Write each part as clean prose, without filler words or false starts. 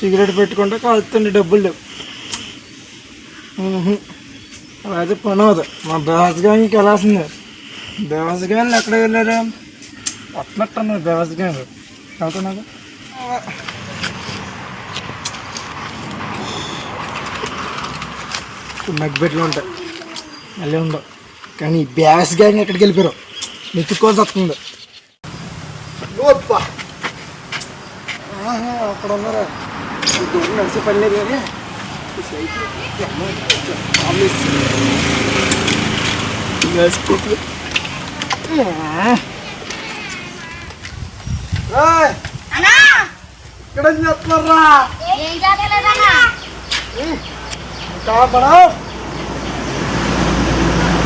Cigarette పెట్టుకుంటే కాలుతుంది, డబ్బులు లేవు. అయితే పని అవుతుంది. మా బేవసగానికి వెళ్ళాల్సిందే. బేవసగాని ఎక్కడ వెళ్ళారు? అట్లట్టున్నారు బేవసగాని. వెళ్తున్నాగా మగ్గిపెట్లు ఉంటాయి, మళ్ళీ ఉండవు. కానీ బేవసగాని ఎక్కడికి వెళ్ళిపోయారు? వెతుక్కోవాల్సి వస్తుంది. అక్కడ ఉన్నారా? దూరం నడిచే పని లేదు కానీ ఇక్కడ చేస్తున్నారా?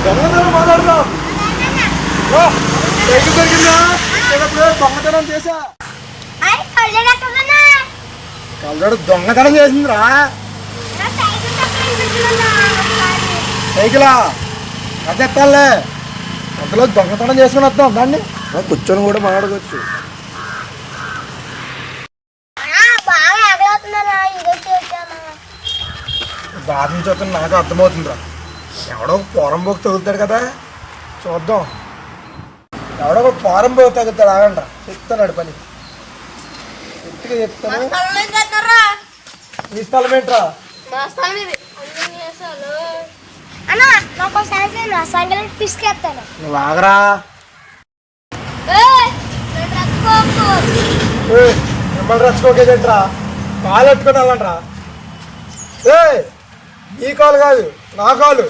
దొంగతనం మాట్లాడుతున్నాం. సైకిల్ దొరికిందా? దొంగతనం చేసా. కళ్ళడు దొంగతనం చేసిందిరా. సైకిలా అదే ఎత్తాలే. అందులో దొంగతనం చేసుకుని వస్తాం. దాన్ని కూర్చొని కూడా మాట్లాడుకోవచ్చు. బాధ నుంచి వస్తుంది నాకు అర్థమవుతుందిరా. ఎవడో పోరం పోకు తగులుతాడు కదా, చూద్దాం. ఎవడో ఒక పోరం పోకు తగులుతాడు. ఆగండ్రా, చెప్తాడు పని. గట్టిగా చెప్తాను. నీ స్థలం ఏంట్రా? నువ్వు ఆగరా. మిమ్మల్ని రచ్చుకోకేదేంట్రా? కాలు ఎట్టుకొని వెళ్ళండ్రా. నీ కాలు కాదు, నా కాలు.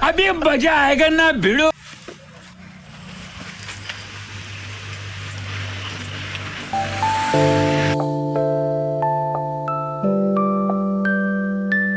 अभी मजा आएगा ना भिड़ो.